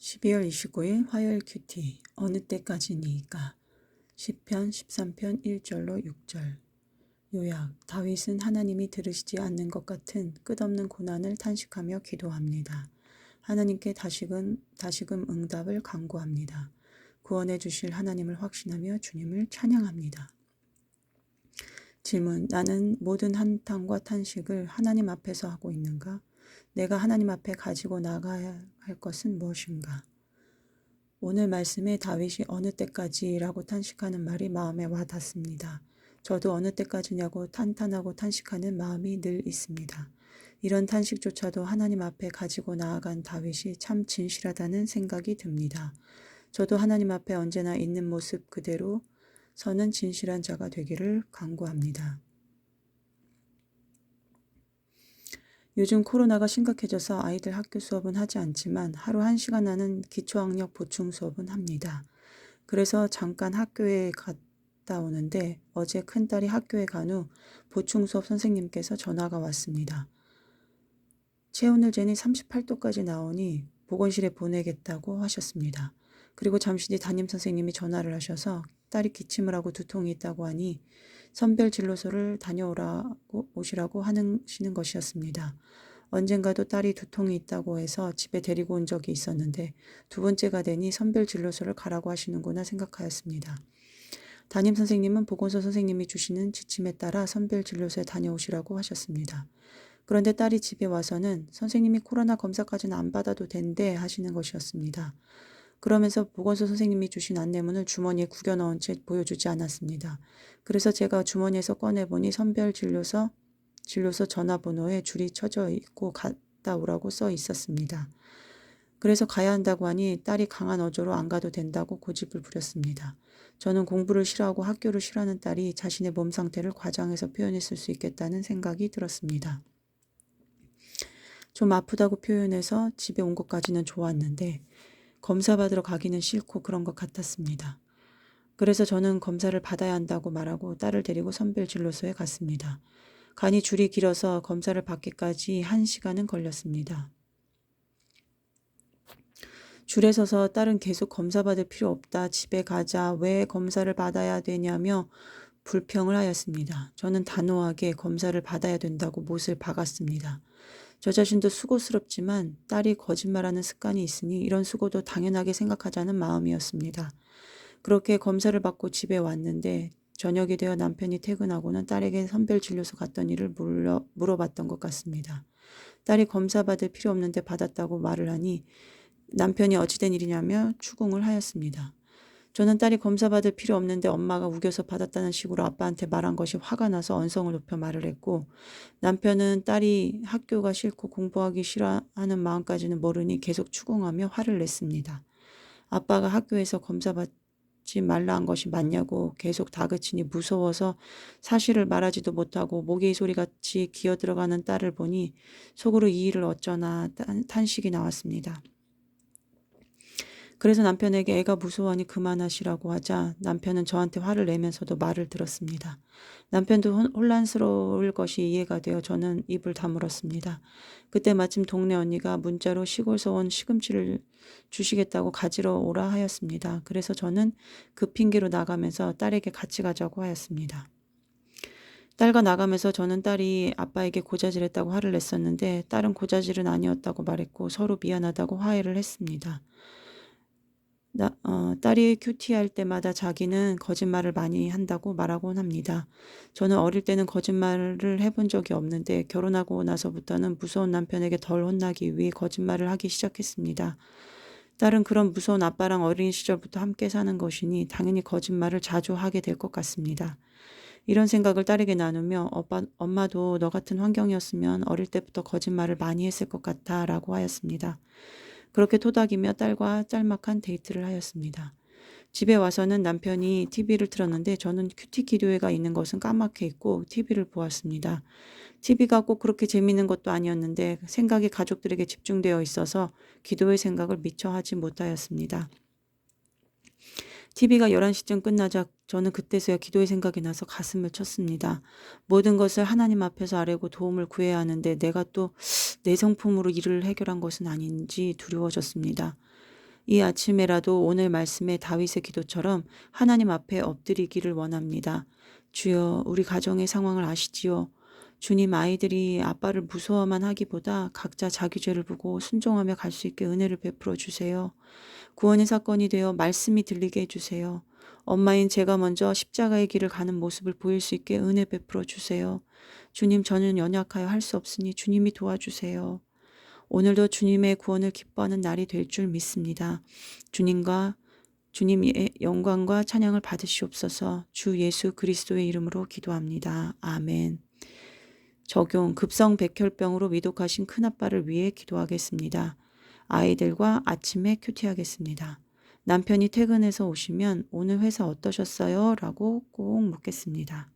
12월 29일 화요일 큐티. 어느 때까지니까. 시편 13편 1절로 6절. 요약. 다윗은 하나님이 들으시지 않는 것 같은 끝없는 고난을 탄식하며 기도합니다. 하나님께 다시금 응답을 간구합니다. 구원해 주실 하나님을 확신하며 주님을 찬양합니다. 질문. 나는 모든 한탄과 탄식을 하나님 앞에서 하고 있는가? 내가 하나님 앞에 가지고 나가야 할 것은 무엇인가? 오늘 말씀에 다윗이 어느 때까지라고 탄식하는 말이 마음에 와 닿습니다. 저도 어느 때까지냐고 탄탄하고 탄식하는 마음이 늘 있습니다. 이런 탄식조차도 하나님 앞에 가지고 나아간 다윗이 참 진실하다는 생각이 듭니다. 저도 하나님 앞에 언제나 있는 모습 그대로 서는 진실한 자가 되기를 간구합니다. 요즘 코로나가 심각해져서 아이들 학교 수업은 하지 않지만 하루 1시간 하는 기초학력 보충 수업은 합니다. 그래서 잠깐 학교에 갔다 오는데 어제 큰딸이 학교에 간 후 보충 수업 선생님께서 전화가 왔습니다. 체온을 재니 38도까지 나오니 보건실에 보내겠다고 하셨습니다. 그리고 잠시 뒤 담임 선생님이 전화를 하셔서 딸이 기침을 하고 두통이 있다고 하니 선별진료소를 오시라고 하시는 것이었습니다. 언젠가도 딸이 두통이 있다고 해서 집에 데리고 온 적이 있었는데 두 번째가 되니 선별진료소를 가라고 하시는구나 생각하였습니다. 담임 선생님은 보건소 선생님이 주시는 지침에 따라 선별진료소에 다녀오시라고 하셨습니다. 그런데 딸이 집에 와서는 선생님이 코로나 검사까지는 안 받아도 된대 하시는 것이었습니다. 그러면서 보건소 선생님이 주신 안내문을 주머니에 구겨 넣은 채 보여주지 않았습니다. 그래서 제가 주머니에서 꺼내보니 선별진료소 전화번호에 줄이 쳐져 있고 갔다 오라고 써 있었습니다. 그래서 가야 한다고 하니 딸이 강한 어조로 안 가도 된다고 고집을 부렸습니다. 저는 공부를 싫어하고 학교를 싫어하는 딸이 자신의 몸 상태를 과장해서 표현했을 수 있겠다는 생각이 들었습니다. 좀 아프다고 표현해서 집에 온 것까지는 좋았는데 검사 받으러 가기는 싫고 그런 것 같았습니다. 그래서 저는 검사를 받아야 한다고 말하고 딸을 데리고 선별진료소에 갔습니다. 간이 줄이 길어서 검사를 받기까지 1시간은 걸렸습니다. 줄에 서서 딸은 계속 검사 받을 필요 없다. 집에 가자. 왜 검사를 받아야 되냐며 불평을 하였습니다. 저는 단호하게 검사를 받아야 된다고 못을 박았습니다. 저 자신도 수고스럽지만 딸이 거짓말하는 습관이 있으니 이런 수고도 당연하게 생각하자는 마음이었습니다. 그렇게 검사를 받고 집에 왔는데 저녁이 되어 남편이 퇴근하고는 딸에게 선별진료소 갔던 일을 물어봤던 것 같습니다. 딸이 검사 받을 필요 없는데 받았다고 말을 하니 남편이 어찌된 일이냐며 추궁을 하였습니다. 저는 딸이 검사 받을 필요 없는데 엄마가 우겨서 받았다는 식으로 아빠한테 말한 것이 화가 나서 언성을 높여 말을 했고 남편은 딸이 학교가 싫고 공부하기 싫어하는 마음까지는 모르니 계속 추궁하며 화를 냈습니다. 아빠가 학교에서 검사 받지 말라 한 것이 맞냐고 계속 다그치니 무서워서 사실을 말하지도 못하고 모기 소리같이 기어들어가는 딸을 보니 속으로 이 일을 어쩌나 탄식이 나왔습니다. 그래서 남편에게 애가 무서워하니 그만하시라고 하자 남편은 저한테 화를 내면서도 말을 들었습니다. 남편도 혼란스러울 것이 이해가 되어 저는 입을 다물었습니다. 그때 마침 동네 언니가 문자로 시골서 온 시금치를 주시겠다고 가지러 오라 하였습니다. 그래서 저는 그 핑계로 나가면서 딸에게 같이 가자고 하였습니다. 딸과 나가면서 저는 딸이 아빠에게 고자질했다고 화를 냈었는데 딸은 고자질은 아니었다고 말했고 서로 미안하다고 화해를 했습니다. 딸이 큐티할 때마다 자기는 거짓말을 많이 한다고 말하곤 합니다. 저는 어릴 때는 거짓말을 해본 적이 없는데 결혼하고 나서부터는 무서운 남편에게 덜 혼나기 위해 거짓말을 하기 시작했습니다. 딸은 그런 무서운 아빠랑 어린 시절부터 함께 사는 것이니 당연히 거짓말을 자주 하게 될 것 같습니다. 이런 생각을 딸에게 나누며 엄마도 너 같은 환경이었으면 어릴 때부터 거짓말을 많이 했을 것 같아 라고 하였습니다. 그렇게 토닥이며 딸과 짤막한 데이트를 하였습니다. 집에 와서는 남편이 TV를 틀었는데 저는 큐티 기도회가 있는 것은 까맣게 잊고 TV를 보았습니다. TV가 꼭 그렇게 재미있는 것도 아니었는데 생각이 가족들에게 집중되어 있어서 기도회 생각을 미처 하지 못하였습니다. TV가 11시쯤 끝나자 저는 그때서야 기도의 생각이 나서 가슴을 쳤습니다. 모든 것을 하나님 앞에서 아뢰고 도움을 구해야 하는데 내가 또 내 성품으로 일을 해결한 것은 아닌지 두려워졌습니다. 이 아침에라도 오늘 말씀의 다윗의 기도처럼 하나님 앞에 엎드리기를 원합니다. 주여, 우리 가정의 상황을 아시지요? 주님, 아이들이 아빠를 무서워만 하기보다 각자 자기 죄를 보고 순종하며 갈 수 있게 은혜를 베풀어 주세요. 구원의 사건이 되어 말씀이 들리게 해주세요. 엄마인 제가 먼저 십자가의 길을 가는 모습을 보일 수 있게 은혜 베풀어 주세요. 주님, 저는 연약하여 할 수 없으니 주님이 도와주세요. 오늘도 주님의 구원을 기뻐하는 날이 될 줄 믿습니다. 주님의 영광과 찬양을 받으시옵소서. 주 예수 그리스도의 이름으로 기도합니다. 아멘. 적용, 급성 백혈병으로 위독하신 큰아빠를 위해 기도하겠습니다. 아이들과 아침에 큐티하겠습니다. 남편이 퇴근해서 오시면 오늘 회사 어떠셨어요? 라고 꼭 묻겠습니다.